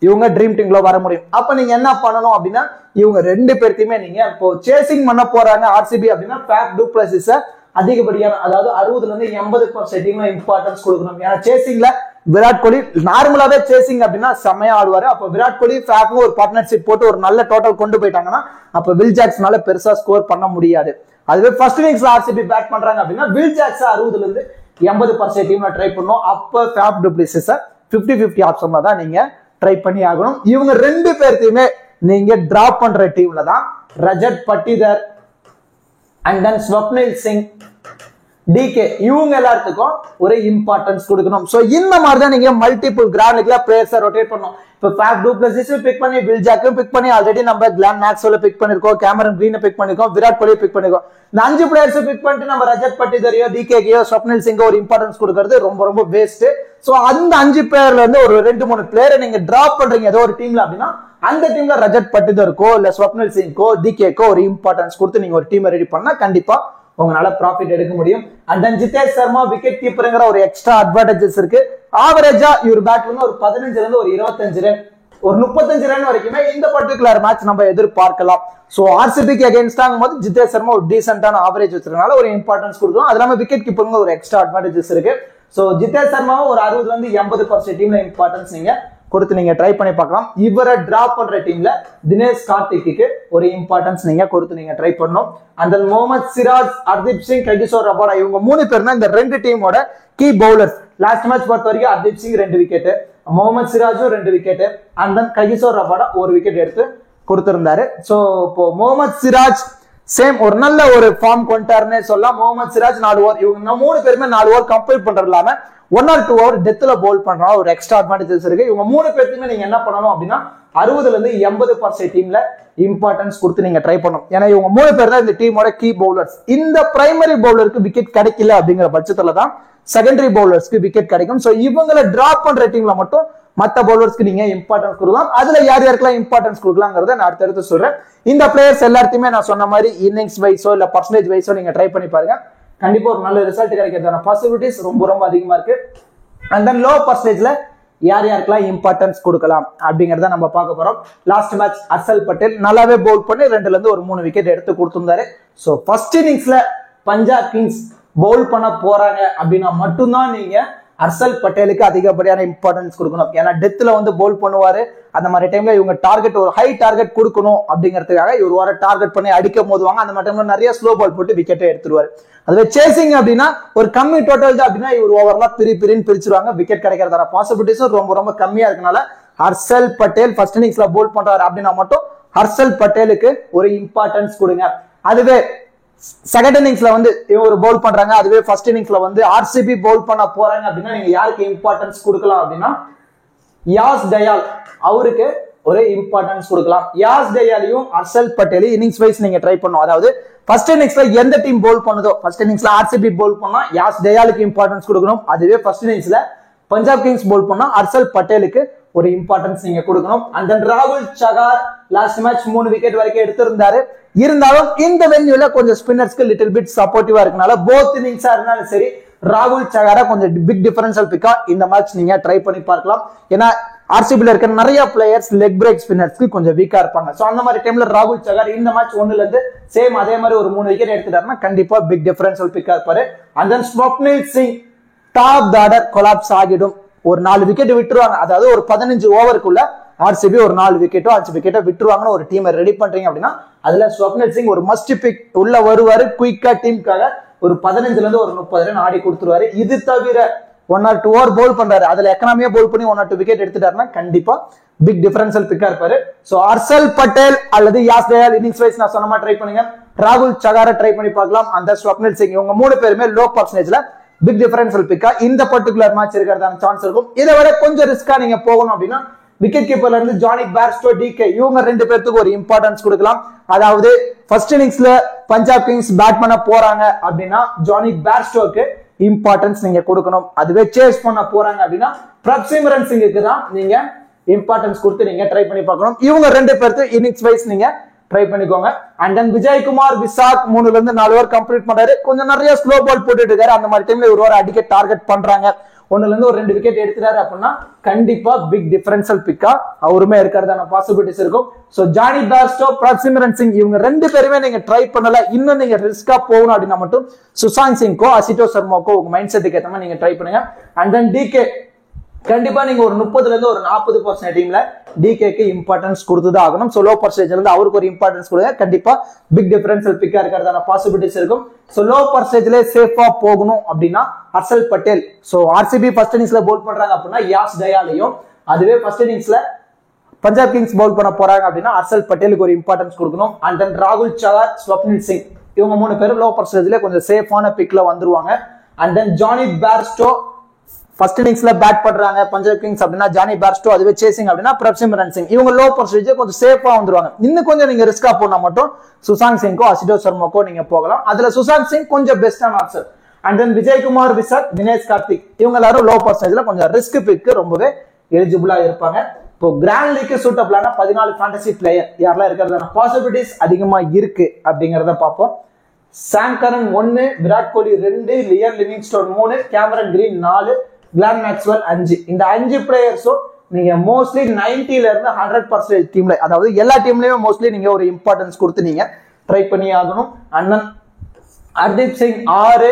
இவங்க ட்ரீம் டீம்ல வர முடியும். அப்ப நீங்க என்ன பண்ணணும் அப்படின்னா இவங்க ரெண்டு பேருக்குமே நீங்க இப்போ சேசிங் பண்ண போறாங்க ஆர்சிபி அப்படின்னா ஃபேப் டு பிளஸஸ் அதிகப்படியான அதாவது 60ல இருந்து 80% இம்பார்ட்டன்ஸ் கொடுக்கணும். ஏன்னா சேசிங்ல விராட் கோலி நார்மலாவே சேசிங் அப்படின்னா செம்மையா ஆடுவாரு. அப்ப விராட் கோலி ஃபேப்பும் ஒரு பார்ட்னர்ஷிப் போட்டு ஒரு நல்ல டோட்டல் கொண்டு போயிட்டாங்கன்னா அப்ப வில் ஜாக்ஸ்னால பெருசா ஸ்கோர் பண்ண முடியாது. அதுவே ஃபர்ஸ்ட் இன்னிங்ஸ்ல ஆர்சிபி பேட் பண்றாங்க அப்படின்னா வில் ஜாக்ஸ் 60ல இருந்து 80% டீம்ல ட்ரை பண்ணும். அப்ப ஃபேப் டு பிளஸஸ் 50-50 ஆப்ஷன்ல தான் நீங்க ட்ரை பண்ணி ஆகணும். இவங்க ரெண்டு பேர்த்தையுமே நீங்க டிராப் பண்ற டீம்ல தான் Rajat Patidar and then Swapnil Singh DK இவங்க எல்லாத்துக்கும் ஒரு இம்பார்ட்டன்ஸ் கொடுக்கணும். சோ இந்த மாதிரி தான் நீங்க மல்டிபிள் கிராண்ட் லீக்ல பிளேயர்ஸை ரொட்டேட் பண்ணணும். இப்போ ஃபேப் டு பிளஸஸ் பிக் பண்ணி வில் ஜாக்கும் பிக் பண்ணி ஆல்ரெடி நம்ம கிளான் மேக்ஸ்வெல் பிக் பண்ணிருக்கோம், கேமரன் கிரீனை பிக் பண்ணிருக்கோம், விராட் கோலி பிக் பண்ணிருக்கோம். இந்த 5 பிளேயர்ஸ் பிக் பண்ணிட்டு நம்ம ரஜத் பட்டிதரையோ டிகேயோ ஸ்வப்னில் சிங்கோ ஒரு இம்பார்ட்டன்ஸ் கொடுக்கறது ரொம்ப ரொம்ப வேஸ்ட். சோ அந்த 5 பிளேயர்ல இருந்து ஒரு 2-3 பிளேயரை நீங்க டிராப் பண்றீங்க ஏதோ ஒரு டீம்ல அப்படின்னா அந்த டீம்ல ரஜத் பட்டிதருக்கோ இல்ல ஸ்வப்னில் சிங்கோ டிகேக்கோ ஒரு இம்பார்ட்டன்ஸ் கொடுத்து நீங்க ஒரு டீமை ரெடி பண்ணா கண்டிப்பா உங்களால ப்ராஃபிட் எடுக்க முடியும். And then Jitesh Sharma wicket கீப்பர்ங்கிற ஒரு எக்ஸ்ட்ரா அட்வான்டேஜஸ் இருக்கு. ஆவரேஜா இவர் பேட்ல இருந்து ஒரு 15ல இருந்து ஒரு 25 ரன் ஒரு 35 ரன் வரைக்குமே இந்த பர்டிகுலர் மேட்ச் நம்ம எதிர்பார்க்கலாம். சோ ஆர்சிபிக்கு அகைன்ஸ்ட் ஆகும்போது ஜிதேஷ் சர்மா ஒரு டீசென்டான ஆவரேஜ் வச்சிருக்கனால ஒரு இம்பார்ட்டன்ஸ் கொடுக்கும். அது இல்லாம விக்கெட் கீப்பருங்க ஒரு எக்ஸ்ட்ரா அட்வான்டேஜஸ் இருக்கு. சோ ஜிதேஷ் சர்மாவும் ஒரு 60ல இருந்து 80% டீம்ல இம்பார்ட்டன்ஸ் நீங்க கொடுத்து நீங்க ட்ரை பண்ணி பார்க்கலாம். இவரை டிராப் பண்ற டீம்ல தினேஷ் கார்த்திக்கு ஒரு இம்பார்ட்டன்ஸ் நீங்க கொடுத்து நீங்க ட்ரை பண்ணணும். அந்த முகமது சிராஜ், ஹர்தீப் சிங், கைகிஷோர் ரபாடா இவங்க 3 பேர் தான் இந்த ரெண்டு டீமோட கீ பவுலர்ஸ். லாஸ்ட் மேட்ச் பொறுத்த வரைக்கும் ஹர்தீப் சிங் 2 விக்கெட், முகமது சிராஜும் 2 wicket, and then Kagiso Rabada 1 wicket எடுத்து கொடுத்திருந்தாரு. சோ இப்போ முகமது சிராஜ் சேம் ஒரு நல்ல ஒரு ஃபார்ம் கொண்டாருன்னு சொல்லலாம். முகமது சிராஜ் 4 ஓவர் இவங்க 3 பேருமே 4 ஓவர் கம்ப்ளீட் பண்றது இல்லாம 1 or 2 ஓவர் டெத்ல பவுல் பண்றா ஒரு எக்ஸ்ட்ரா அட்வான்டேஜஸ் இருக்கு. இவங்க 3 பேருக்குமே நீங்க என்ன பண்ணணும் அப்படின்னா 60ல இருந்து 80% டீம்ல இம்பார்ட்டன்ஸ் கொடுத்து நீங்க ட்ரை பண்ணணும். ஏன்னா இவங்க 3 பேர் தான் இந்த டீமோட கீ பவுலர்ஸ். இந்த பிரைமரி பவுலருக்கு விக்கெட் கிடைக்கல அப்படிங்கிற பட்சத்துல தான் செகண்டரி பவுலர்ஸ்க்கு விக்கெட் கிடைக்கும். சோ இவங்களை டிராப் பண்ற டீம்ல மட்டும் மத்த பவுலர்ஸ்க்கு நீங்க இம்பார்ட்டன்ஸ் கொடுக்கலாம். அதுல யார் யாருக்கெல்லாம் இம்பார்ட்டன்ஸ் கொடுக்கலாங்கிறத நான் அடுத்தடுத்து சொல்றேன். இந்த பிளேயர்ஸ் எல்லாத்தையுமே நான் சொன்ன மாதிரி இன்னிங்ஸ் வைஸோ இல்ல பர்சன்டேஜ் வைஸோ நீங்க ட்ரை பண்ணி பாருங்க. கண்டிப்பா ஒரு நல்ல ரிசல்ட் கிடைக்கிறதுக்கான பாசிபிலிட்டிஸ் ரொம்ப ரொம்ப அதிகமா இருக்கு. அண்ட் தென் லோ பர்சன்டேஜ்ல யார் யாருக்கெல்லாம் இம்பார்ட்டன்ஸ் கொடுக்கலாம் அப்படிங்கறத நம்ம பார்க்க போறோம். லாஸ்ட் மேட்ச் ஹர்ஷல் பட்டேல் நல்லாவே பவுல் பண்ணி 2ல இருந்து ஒரு 3 விக்கெட் எடுத்து கொடுத்திருந்தாரு. சோ ஃபர்ஸ்ட் இன்னிங்ஸ்ல பஞ்சாப் கிங்ஸ் பவுல் பண்ண போறாங்க அப்படின்னா மட்டும்தான் நீங்க ஹர்ஷல் பட்டேலுக்கு அதிகப்படியான இம்பார்ட்டன்ஸ் கொடுக்கணும். ஏன்னா டெத்ல வந்து பவுல் பண்ணுவாரு. அந்த மாதிரி டைம்ல இவங்க டார்கெட் ஒரு ஹை டார்கெட் கொடுக்கணும் அப்படிங்கிறதுக்காக இவர் வர டார்கெட் பண்ணி அடிக்க போதுவாங்க. அந்த மாதிரி டைம்ல நிறைய ஸ்லோ பால் போட்டு விக்கெட்டை எடுத்துருவாரு. அதுவே சேசிங் அப்படின்னா ஒரு கம்மி டோட்டல் தான் அப்படின்னா இவர் ஓவர்லாம் பிரின்னு பிரிச்சிருவாங்க. விக்கெட் கிடைக்கிறதான பாசிபிலிட்டிஸும் ரொம்ப ரொம்ப கம்மியா இருக்கனால ஹர்ஷல் பட்டேல் ஃபர்ஸ்ட் இன்னிங்ஸ்ல பவுல் பண்றாரு அப்படின்னா மட்டும் ஹர்ஷல் பட்டேலுக்கு ஒரு இம்பார்ட்டன்ஸ் கொடுங்க. அதுவே செகண்ட் இன்னிங்ஸ்ல வந்து ஒரு பவுல் பண்றாங்க, அதுவே ஃபர்ஸ்ட் இன்னிங்ஸ்ல வந்து ஆர்சிபி பவுல் பண்ண போறாங்க அப்படின்னா நீங்க யாருக்கு இம்பார்ட்டன்ஸ் கொடுக்கலாம் அப்படின்னா யாஸ் டயால் அவருக்கு ஒரு இம்பார்ட்டன்ஸ் கொடுக்கலாம். யாஸ் டயாலையும் ஹர்ஷல் பட்டேலையும் இன்னிங்ஸ் வைஸ் நீங்க ட்ரை பண்ணும். அதாவது ஃபர்ஸ்ட் இன்னிங்ஸ்ல எந்த டீம் பவுல் பண்ணுதோ ஃபர்ஸ்ட் இன்னிங்ஸ்ல ஆர்சிபி பவுல் பண்ணா யாஸ் டயாலுக்கு இம்பார்ட்டன்ஸ் கொடுக்கணும். அதுவே ஃபர்ஸ்ட் இன்னிங்ஸ்ல பஞ்சாப் கிங்ஸ் பவுல் பண்ணா ஹர்ஷல் பட்டேலுக்கு ஒரு இம்பார்ட்டன்ஸ் நீங்க கொடுக்கணும். அண்ட் தென் ராகுல் சகார் லாஸ்ட் மேட்ச் 3 விக்கெட் வரைக்கும் எடுத்திருந்தாரு. இருந்தாலும் இந்த வென்யூல கொஞ்சம் ஸ்பின்னர்ஸ்க்கு லிட்டில் பிட் சப்போர்ட்டிவா இருக்கனால போத் இன்னிங்ஸா இருந்தாலும் சரி ராகுல் சகாரா கொஞ்சம் பிக் டிஃபரன்ஷியல் பிக்கா இந்த மேட்ச் நீங்க ட்ரை பண்ணி பார்க்கலாம். ஏன்னா ஆர்சிபில இருக்க நிறைய பிளேயர்ஸ் லெக் பிரேக் ஸ்பின்னர்ஸ்க்கு கொஞ்சம் வீக்கா இருப்பாங்க. சோ அந்த மாதிரி டைம்ல ராகுல் சகார் இந்த மேட்ச் 1ல இருந்து சேம் அதே மாதிரி ஒரு 3 விக்கெட் எடுத்துட்டாருன்னா கண்டிப்பா பிக் டிஃபரன்ஷியல் பிக்கா இருப்பாரு. And then Swapnil Singh top order collapse ஆகிடும். ஒரு 4 விக்கெட் விட்டுருவாங்க. அதாவது ஒரு 15 ஓவருக்குள்ள ஆர்சிபி ஒரு 4 விக்கெட்டோ 5 விக்கெட்டோ விட்டுருவாங்கன்னு ஒரு டீமை ரெடி பண்றீங்க அப்படின்னா அதுல ஸ்வப்னில் சிங் ஒரு மஸ்ட் பிக் உள்ள வருவாரு. குயிக்கா டீமுக்காக ஒரு 15ல இருந்து ஒரு 30 ரன் ஆடி கொடுத்துருவாரு. இது தவிர 1 or 2 ஓவர் பவுல் பண்றாரு, அதுல எக்கனாமியா பவுல் பண்ணி 1 or 2 விக்கெட் எடுத்துட்டாருன்னா கண்டிப்பா பிக் டிஃபரன்ஷியல் பிக்கா இருப்பாரு. சோ ஹர்ஷல் பட்டேல் அல்லது யாஸ் டயால் இன்னிங்ஸ் வைஸ் நான் சொன்ன மாதிரி ட்ரை பண்ணுங்க. ராகுல் சகாரை ட்ரை பண்ணி பார்க்கலாம். அந்த ஸ்வப்னில் சிங் இவங்க 3 பேருமே லோ பர்சன்டேஜ்ல பிக் டிஃபரன்ஷியல் பிக்கா இந்த பர்டிகுலர் மேட்ச் இருக்கிறதான சான்ஸ் இருக்கும். இதை விட கொஞ்சம் ரிஸ்கா நீங்க போகணும் அப்படின்னா விக்கெட் கீப்பர்ல இருந்து ஜானி பேர்ஸ்டோ, டிகே இவங்க ரெண்டு பேருக்கு ஒரு இம்பார்ட்டன்ஸ் கொடுக்கலாம். அதாவது ஃபர்ஸ்ட் இன்னிங்ஸ்ல பஞ்சாப் கிங்ஸ் பேட் பண்ண போறாங்க அப்படின்னா ஜானி பேர்ஸ்டோக்கு இம்பார்ட்டன்ஸ் நீங்க கொடுக்கணும். அதுவே சேஸ் பண்ண போறாங்க அப்படின்னா பிரப்சிமரன் சிங்குக்கு தான் நீங்க இம்பார்ட்டன்ஸ் கொடுத்து நீங்க ட்ரை பண்ணி பார்க்கணும். இவங்க ரெண்டு பேருக்கு இன்னிங்ஸ் வைஸ் நீங்க ட்ரை பண்ணிக்கோங்க. அண்ட் தென் விஜய்குமார் விசாக் 3ல இருந்து 4 ஓவர் கம்ப்ளீட் பண்றாரு. கொஞ்சம் நிறைய ஸ்லோ பால் போட்டுட்டு இருக்காரு. அந்த மாதிரி டைம்ல ஒரு ஓவர் அடிக்க டார்கெட் பண்றாங்க. 1ல இருந்து ஒரு 2 விக்கெட் எடுத்துறாரு அப்படின்னா கண்டிப்பா பிக் டிஃபரன்ஷியல் பிக்கா அவருமே இருக்கிறதான பாசிபிலிட்டிஸ் இருக்கும். So Johnny Bairstow, Prabhsimran Singh இவங்க ரெண்டு பேருமே நீங்க ட்ரை பண்ணல. இன்னும் நீங்க ரிஸ்கா போகணும் அப்படின்னா மட்டும் சுஷாந்த் சிங்கோ, அசிட்டோ சர்மாக்கோ உங்க மைண்ட் செட்டுக்கு ஏற்ற மாதிரி நீங்க ட்ரை பண்ணுங்க. அண்ட் தென் டிகே கண்டிப்பா நீங்க ஒரு 30ல இருந்து ஒரு 40% டீம்ல டிகேக்கு இம்பார்ட்டன்ஸ் கொடுத்துதான் ஆகணும். சோ லோ பர்சன்டேஜ்ல இருந்து அவருக்கு ஒரு இம்பார்ட்டன்ஸ் கொடுங்க. கண்டிப்பா பிக் டிஃபரன்ஷியல் பிக்கா இருக்கிறதான பாசிபிலிட்டிஸ் இருக்கும். சோ லோ பர்சன்டேஜ்ல சேஃபா போகணும் அப்படின்னா Harshal Patel. So RCB first இன்னிங்ஸ்ல பவுல் பண்றாங்க அப்படின்னா யாஸ் தயாலையும், அதுவே ஃபர்ஸ்ட் இன்னிங்ஸ்ல பஞ்சாப் கிங்ஸ் பவுல் பண்ண போறாங்க அப்படின்னா ஹர்ஷல் பட்டேலுக்கு ஒரு இம்பார்ட்டன்ஸ் கொடுக்கணும். அண்ட் தென் ராகுல் சவார், ஸ்வப்னில் சிங் இவங்க 3 பேரும் லோ பர்சன்டேஜ்ல கொஞ்சம் சேஃபான பிக்ல வந்துருவாங்க. And then Jonny Bairstow first இன்னிங்ஸ்ல பேட் பண்றாங்க பஞ்சாப் கிங்ஸ் அப்படின்னா ஜானி பேர்ஸ்டோ, அதுவே சேசிங் அப்படின்னா பிரப்சிமரன் சிங் இவங்க லோ பர்சன்டேஜ் கொஞ்சம் சேஃபா வந்துருவாங்க. இன்னும் கொஞ்சம் நீங்க ரிஸ்கா போனா மட்டும் சுஷாந்த் சிங்கோ, அசிட்டோ சர்மாக்கோ நீங்க போகலாம். அதுல சுஷாந்த் சிங் கொஞ்சம் பெஸ்டான option. And then Vijaykumar Vesak, Dinesh Karthik இவங்க எல்லாரும் லோ பர்சன்டேஜ்ல கொஞ்சம் ரிஸ்க் பிக்கு ரொம்பவே எலிஜிபிளா இருப்பாங்க. இப்போ கிராண்ட் லீக்கு சூட்டபிளான 14 ஃபேண்டசி பிளேயர் யாரெல்லாம் இருக்கிறதான பாசிபிலிட்டிஸ் அதிகமா இருக்கு அப்படிங்கறத பார்ப்போம். Sam Curran 1, Virat Kohli 2, Liam Livingstone 3, Cameron Green 4, Glenn Maxwell 5. இந்த 5 பிளேயர்ஸும் நீங்க மோஸ்ட்லி 90ல இருந்து 100% டீம்ல, அதாவது எல்லா டீம்லயுமே மோஸ்ட்லி நீங்க ஒரு இம்பார்ட்டன்ஸ் கொடுத்து நீங்க ட்ரை பண்ணி ஆகணும். அண்ணன் ஹர்தீப் சிங் 6,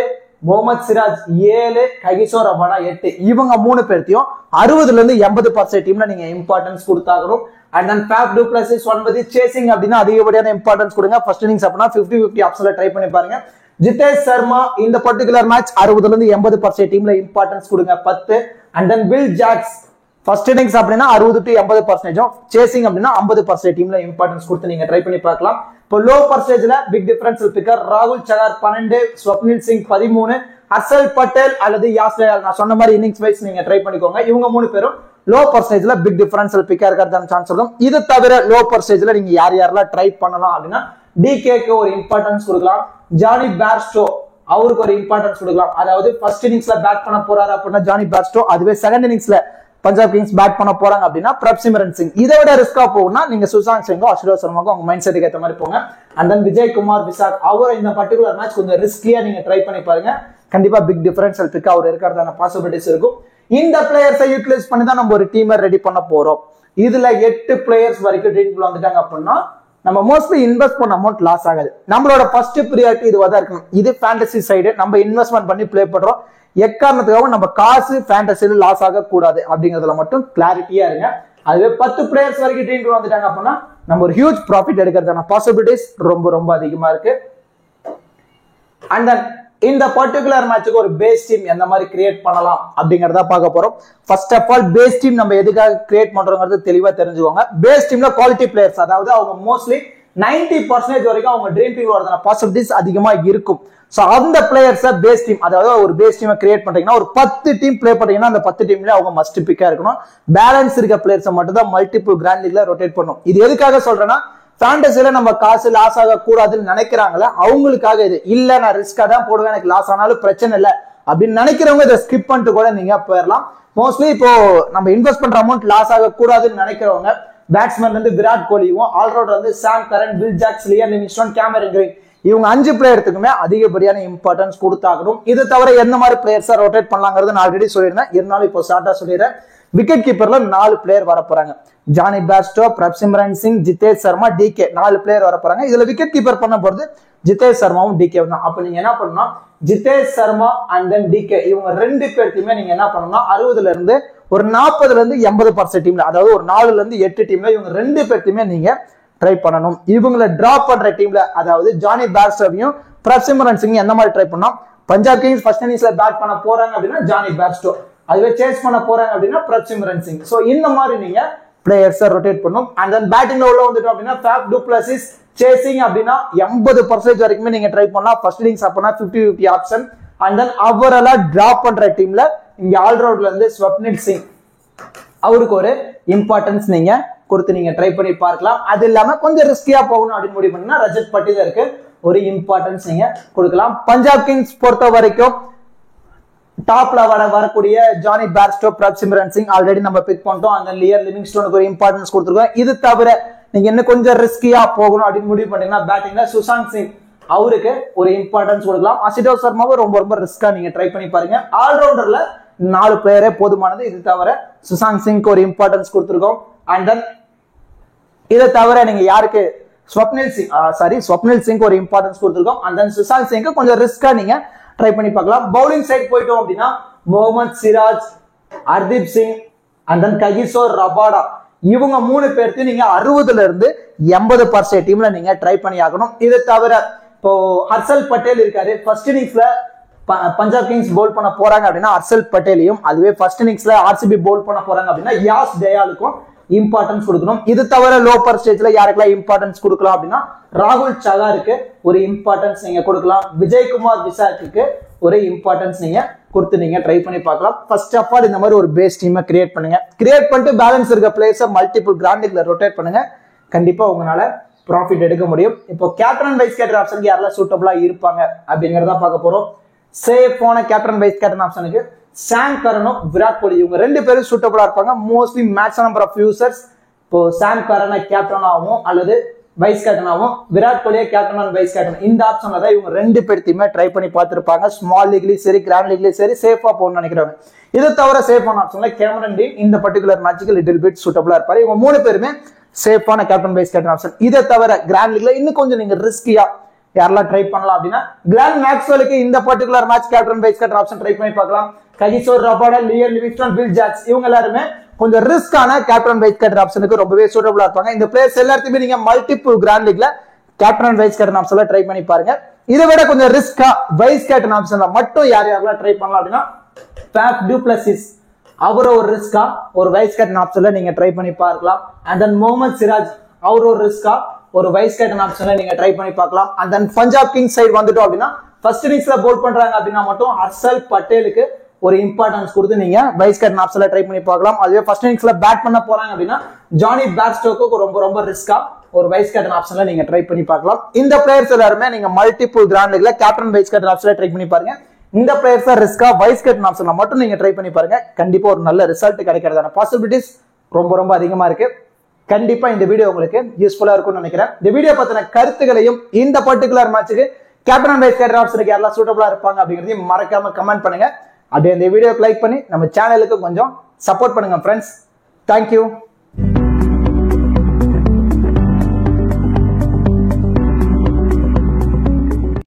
முகமது சிராஜ் 7, ககிசோர் ரபாடா 8 இவங்க 3 பேர்த்தையும் 60ல இருந்து 80% டீம்ல நீங்க இம்பார்ட்டன்ஸ் கொடுத்தாகணும். And then ஃபேப் to plus 9 chasing அப்படின்னா அதிகப்படியான இம்பார்ட்டன்ஸ் கொடுங்க. ஃபர்ஸ்ட் இன்னிங்ஸ் அப்படின்னா 50-50 ஆப்ஷன்ல ட்ரை பண்ணி பாருங்க. ஜிதேஷ் சர்மா இந்த பர்டிகுலர் மேட்ச் 60ல இருந்து 80% டீம்ல இம்பார்ட்டன்ஸ் கொடுங்க 10. And then Will Jacks first innings அப்படின்னா 60 to 80%, சேசிங் அப்படின்னா 50% டீம்ல இம்பார்ட்டன்ஸ் கொடுத்து நீங்க ட்ரை பண்ணி பார்க்கலாம். இப்போ லோ பர்சன்டேஜ்ல பிக் டிஃபரன்ஷியல் பிக்கர் ராகுல் சகார் 12, ஸ்வப்னில் சிங் 13, ஹர்ஷல் பட்டேல் அல்லது யாஸ் தயால் நான் சொன்ன மாதிரி இன்னிங்ஸ் வைஸ் நீங்க ட்ரை பண்ணிக்கோங்க. இவங்க 3 பேரும் லோ பர்சன்டேஜ்ல பிக் டிஃபரன்ஷியல் பிக்கா இருக்கிறதான சான்ஸ் இருக்கும். இது தவிர லோ பர்சன்டேஜ்ல நீங்க யாரெல்லாம் ட்ரை பண்ணலாம் அப்படின்னா டிகேக்கு ஒரு இம்பார்ட்டன்ஸ் கொடுக்கலாம். ஜானி பேர்ஸ்டோ அவருக்கு ஒரு இம்பார்ட்டன்ஸ் கொடுக்கலாம். அதாவது ஃபர்ஸ்ட் இன்னிங்ஸ்ல பேட் பண்ண போறாரு அப்படின்னா ஜானி பேர்ஸ்டோ, அதுவே செகண்ட் இன்னிங்ஸ்ல பஞ்சாப் கிங்ஸ் பேட் பண்ண போறாங்க அப்படின்னா பிரப்சிமரன் சிங். இதை விட ரிஸ்கா போகும்னா நீங்க சுஷாந்த் சிங்கோ, அசிட்டோ சர்மாக்கோ உங்க மைண்ட் செட்டுக்கு ஏற்ற மாதிரி போங்க. அண்ட் தென் விஜய்குமார் விசாக் அவர் இந்த பர்டிகுலர் மேட்ச் கொஞ்சம் ரிஸ்கியா நீங்க ட்ரை பண்ணி பாருங்க. கண்டிப்பா பிக் டிஃபரன்ஷியல் பிக் அவர் இருக்கிறதான பாசிபிலிட்டிஸ் இருக்கும். இந்த பிளேயர்ஸை யூட்டிலைஸ் பண்ணி தான் நம்ம ஒரு டீமை ரெடி பண்ண போறோம். இதுல 8 பிளேயர்ஸ் வரைக்கும் டீமுக்குள்ள வந்துட்டாங்க அப்படின்னா நம்ம மோஸ்ட்லி இன்வெஸ்ட் பண்ண அமௌண்ட் லாஸ் ஆகாது. நம்மளோட ஃபர்ஸ்ட் ப்ரியாரிட்டி இதுவா தான் இருக்கணும். இது ஃபேண்டசி சைடு நம்ம இன்வெஸ்ட்மெண்ட் பண்ணி பிளே பண்றோம். எக்காரணத்துக்காகவும் நம்ம காசு ஃபேண்டசில லாஸ் ஆக கூடாது அப்படிங்கறதுல மட்டும் கிளாரிட்டியா இருங்க. அதுவே 10 பிளேயர்ஸ் வரைக்கும் டீமுக்குள்ள வந்துட்டாங்க அப்படின்னா நம்ம ஒரு ஹியூஜ் ப்ராஃபிட் எடுக்கிறதான பாசிபிலிட்டிஸ் ரொம்ப ரொம்ப அதிகமா இருக்கு. அண்ட் தென் இந்த பர்டிகுலர் மேட்சுக்கு ஒரு பேஸ் டீம் எந்த மாதிரி கிரியேட் பண்ணலாம் அப்படிங்கறத பார்க்க போறோம். First of all base team நம்ம எதுக்காக கிரியேட் பண்றோங்கிறது தெளிவா தெரிஞ்சுக்கோங்க. பேஸ் டீம்ல குவாலிட்டி பிளேயர்ஸ், அதாவது அவங்க மோஸ்ட்லி 90% வரைக்கும் அவங்க ட்ரீம் டீம் வரதான பாசிபிலிட்டிஸ் அதிகமா இருக்கும். சோ அந்த பிளேயர்ஸை பேஸ் டீம், அதாவது ஒரு பேஸ் டீமை கிரியேட் பண்றீங்கன்னா ஒரு 10 டீம் பிளே பண்றீங்கன்னா அந்த 10 டீம்ல அவங்க மஸ்ட் பிக்கா இருக்கணும். பேலன்ஸ் இருக்க பிளேயர்ஸை மட்டும் தான் மல்டிபிள் கிராண்ட் லீக்ல ரொட்டேட் பண்ணும். இது எதுக்காக சொல்றேன்னா ஃபேண்டசில நம்ம காசு லாஸ் ஆக கூடாதுன்னு நினைக்கிறாங்களா அவங்களுக்காக. இது இல்ல நான் ரிஸ்கா தான் போடுவேன், எனக்கு லாஸ் ஆனாலும் பிரச்சனை இல்லை அப்படின்னு நினைக்கிறவங்க இதை ஸ்கிப் பண்ணிட்டு கூட நீங்க போயிடலாம். மோஸ்ட்லி இப்போ நம்ம இன்வெஸ்ட் பண்ற அமௌண்ட் லாஸ் ஆக கூடாதுன்னு நினைக்கிறவங்க பேட்ஸ்மேன் வந்து விராட் கோலியும், ஆல்ரவுண்டர் வந்து Sam Curran, Will Jacks, Liam Livingstone, Cameron Green இவங்க 5 பிளேயருக்குமே அதிகப்படியான இம்பார்ட்டன்ஸ் கொடுத்தாகணும். இது தவிர எந்த மாதிரி பிளேயர்ஸா ரொட்டேட் பண்ணலாங்கிறது நான் ஆல்ரெடி சொல்லியிருந்தேன். இருந்தாலும் இப்போ ஷார்ட்டா சொல்லிடுறேன். விக்கெட் கீப்பர்ல 4 பிளேயர் வர போறாங்க. Jonny Bairstow, Prabhsimran Singh, Jitesh Sharma, DK 4 player வர போறாங்க. இதுல விக்கெட் கீப்பர் பண்ண போறது ஜிதேஷ் சர்மாவும் டிகே தான். அப்ப நீங்க என்ன பண்ணணும், Jitesh Sharma and then DK இவங்க 2 பேருக்குமே நீங்க என்ன பண்ணணும்னா 60ல இருந்து ஒரு 40ல இருந்து 80% டீம்ல, அதாவது ஒரு 4ல இருந்து 8 டீம்ல இவங்க 2 பேருக்குமே நீங்க ட்ரை பண்ணணும். இவங்களை டிராப் பண்ற டீம்ல, அதாவது ஜானி பேர்ஸ்டோவையும் பிரப்சிமரன் சிங் எந்த மாதிரி ட்ரை பண்ணோம், பஞ்சாப் கிங்ஸ் ஃபர்ஸ்ட் இன்னிங்ஸ்ல பேட் பண்ண போறாங்க அப்படின்னா ஜானி பேர்ஸ்டோ, அதுவே சேஸ் பண்ண போறாங்க அப்படின்னா பிரப்சிமரன் சிங். சோ இந்த மாதிரி நீங்க பிளேயர்ஸை ரொட்டேட் பண்ணும். அண்ட் தென் பேட்டிங்ல உள்ள வந்துட்டோம் அப்படின்னா ஃபேப் டு பிளஸிஸ் சேசிங் அப்படின்னா 80% வரைக்குமே நீங்க ட்ரை பண்ணலாம். ஃபர்ஸ்ட் இன்னிங்ஸ் அப்படின்னா 50-50 ஆப்ஷன். அண்ட் தென் அவரெல்லாம் டிராப் பண்ற டீம்ல இங்க ஆல்ரவுண்ட்ல இருந்து ஸ்வப்னில் சிங் அவருக்கு ஒரு இம்பார்ட்டன்ஸ் நீங்க கொடுத்து நீங்க ட்ரை பண்ணி பார்க்கலாம். அது இல்லாம கொஞ்சம் ரிஸ்கியா போகணும் அப்படின்னு முடிவு பண்ணா ரஜத் பட்டிதாருக்கு ஒரு இம்பார்ட்டன்ஸ் நீங்க கொடுக்கலாம். பஞ்சாப் கிங்ஸ் பொறுத்த வரைக்கும் டாப்ல வரக்கூடிய Jonny Bairstow, Prabhsimran Singh already நம்ம பிக் பண்ணிட்டோம். அந்த லியர் லிவிங்ஸ்டோனுக்கு ஒரு இம்பார்ட்டன்ஸ் கொடுத்துருக்கோம். இது தவிர நீங்க இன்னும் கொஞ்சம் ரிஸ்கியா போகணும் அப்படின்னு முடிவு பண்ணீங்கன்னா பேட்டிங்ல சுஷாந்த் சிங் அவருக்கு ஒரு இம்பார்ட்டன்ஸ் கொடுக்கலாம். அசிடோ சர்மாவும் ரொம்ப ரொம்ப ரிஸ்கா நீங்க ட்ரை பண்ணி பாருங்க. ஆல்ரவுண்டர்ல 4 பிளேயரே போதுமானது. இது தவிர சுஷாந்த் சிங்க்கு ஒரு இம்பார்ட்டன்ஸ் கொடுத்துருக்கோம். அண்ட் தென் இதை தவிர நீங்க யாருக்கு ஸ்வப்னில் சிங் ஒரு இம்பார்ட்டன்ஸ் கொடுத்துருக்கோம். அண்ட் தென் சுஷாந்த் சிங்க்கு கொஞ்சம் ரிஸ்கா நீங்க ட்ரை பண்ணி பார்க்கலாம். பவுலிங் சைட் போயிட்டோம் அப்படின்னா Mohammed Siraj, Hardeep Singh and then Kagiso Rabada இவங்க 3 பேருக்கு நீங்க 60ல இருந்து 80% டீம்ல நீங்க ட்ரை பண்ணி ஆகணும். இது தவிர இப்போ ஹர்ஷல் பட்டேல் இருக்காரு. ஃபர்ஸ்ட் இன்னிங்ஸ்ல பஞ்சாப் கிங்ஸ் போல் பண்ண போறாங்க அப்படின்னா ஹர்ஷல் பட்டேலையும், அதுவே ஃபர்ஸ்ட் இன்னிங்ஸ்ல ஆர்சிபி போல் பண்ண போறாங்க அப்படின்னா யாஸ் தயாலுக்கும் இம்பார்ட்டன்ஸ் கொடுக்கணும். இது தவிர லோப்பர் ஸ்டேஜ்ல யாருக்கெல்லாம் இம்பார்ட்டன்ஸ் கொடுக்கலாம் அப்படின்னா ராகுல் சகாருக்கு ஒரு இம்பார்ட்டன்ஸ் நீங்க கொடுக்கலாம். விஜய்குமார் விசாக்கு ஒரு இம்பார்ட்டன்ஸ் நீங்க கொடுத்து நீங்க ட்ரை பண்ணி பார்க்கலாம். ஃபர்ஸ்ட் ஆஃப் ஆல் இந்த மாதிரி ஒரு பேஸ் டீமை கிரியேட் பண்ணுங்க. கிரியேட் பண்ணிட்டு பேலன்ஸ் இருக்க பிளேயர்ஸை மல்டிபிள் கிராண்டிங்ல ரொட்டேட் பண்ணுங்க. கண்டிப்பா உங்களால ப்ராஃபிட் எடுக்க முடியும். இப்போ கேப்டன் அண்ட் வைஸ் கேப்டன் ஆப்ஷனுக்கு யாரெல்லாம் சூட்டபிளா இருப்பாங்க அப்படிங்கறத பார்க்க போறோம். சேஃபான கேப்டன் வைஸ் கேப்டன் ஆப்ஷனுக்கு சாம் கரனும் விராட் கோலி இவங்க 2 பேரும் சூட்டபிளா இருப்பாங்க. Mostly match number of users இப்போ சாம் கரனை கேப்டனாகவும் அல்லது வைஸ் கேப்டனாகவும், விராட் கோலியை கேப்டன் அண்ட் வைஸ் கேப்டன் இந்த ஆப்ஷன்ல தான் இவங்க 2 பேர்த்தையுமே ட்ரை பண்ணி பார்த்திருப்பாங்க. ஸ்மால் லீக்லயும் சரி கிராண்ட் லீக்லயும் சரி சேஃபா போகணும்னு நினைக்கிறாங்க. இதை தவிர சேஃபான ஆப்ஷன்ல கேமரன் டீன் இந்த பர்டிகுலர் மேட்சுக்கு லிட்டில் பிட் சூட்டபிளா இருப்பாரு. இவங்க 3 பேருமே சேஃபான கேப்டன் வைஸ் கேப்டன் ஆப்ஷன். இதை தவிர கிராண்ட் லீக்ல இன்னும் கொஞ்சம் நீங்க ரிஸ்கியா யாரெல்லாம் ட்ரை பண்ணலாம் அப்படின்னா கிளான் மேக்ஸ்வெலுக்கு இந்த particular match captain vice captain option try பண்ணி பார்க்கலாம். Kagiso Rabada, Liam Livingstone, Will Jacks இவங்க எல்லாருமே கொஞ்சம் ரிஸ்கான கேப்டன் வைஸ் கேப்டன் ஆப்ஷனுக்கு ரொம்பவே சூட்டபிளா இருப்பாங்க. இந்த பிளேயர்ஸ் எல்லாத்தையுமே நீங்க மல்டிபிள் கிராண்ட் லீக்ல கேப்டன் வைஸ் கேப்டன் ஆப்ஷன்ல ட்ரை பண்ணி பாருங்க. இதை விட கொஞ்சம் ரிஸ்கா வைஸ் கேப்டன் ஆப்ஷன்ல மட்டும் யாரெல்லாம் ட்ரை பண்ணலாம் அப்படின்னா ஃபேஃப் டு பிளஸிஸ் அவர ஒரு ரிஸ்கா ஒரு வைஸ் கேப்டன் ஆப்ஷன்ல நீங்க ட்ரை பண்ணி பார்க்கலாம். அண்ட் தென் முகமது சிராஜ் அவர் ஒரு ரிஸ்கா ஒரு வைஸ் கேப்டன் ஆப்ஷன்ல நீங்க ட்ரை பண்ணி பார்க்கலாம். And then Punjab Kings side வந்துட்டோம் அப்படின்னா ஃபர்ஸ்ட் இன்னிங்ஸ்ல போல் பண்றாங்க அப்படின்னா மட்டும் ஹர்ஷல் பட்டேலுக்கு ஒரு இம்பார்ட்டன்ஸ் கொடுத்து நீங்க வைஸ் கேப்டன் ஆப்ஷன்ல ட்ரை பண்ணி பார்க்கலாம். அதுவே ஃபர்ஸ்ட் இன்னிங்ஸ்ல பேட் பண்ண போறாங்க அப்படின்னா ஜானி பேர்ஸ்டோக்கு ரொம்ப ரொம்ப ரிஸ்கா ஒரு வைஸ் கேப்டன் ஆப்ஷன்ல நீங்க ட்ரை பண்ணி பார்க்கலாம். இந்த பிளேயர்ஸ் எல்லாருமே நீங்க மல்டிபிள் கிராண்ட் லீக்ல கேப்டன் வைஸ் கேப்டன் ஆப்ஷன்ல ட்ரை பண்ணி பாருங்க. இந்த பிளேயர்ஸ் ரிஸ்கா வைஸ் கேப்டன் ஆப்ஷன்ல மட்டும் நீங்க ட்ரை பண்ணி பாருங்க. கண்டிப்பா ஒரு நல்ல ரிசல்ட் கிடைக்கிறதான பாசிபிலிட்டிஸ் ரொம்ப ரொம்ப அதிகமா இருக்கு. கண்டிப்பா இந்த வீடியோ உங்களுக்கு யூஸ்ஃபுல்லா இருக்கும்னு நினைக்கிறேன். இந்த வீடியோ பத்தின கருத்துக்களையும் இந்த பர்டிகுலர் மேட்சுக்கு கேப்டன் அண்ட் வைஸ் கேப்டன் ஆப்ஷனுக்கு யாரெல்லாம் சூட்டபிளா இருப்பாங்க அப்படிங்கறதையும் மறக்காம கமெண்ட் பண்ணுங்க. அப்படியே இந்த வீடியோக்கு லைக் பண்ணி நம்ம சேனலுக்கு கொஞ்சம் சப்போர்ட் பண்ணுங்க ஃப்ரெண்ட்ஸ். தேங்க்யூ.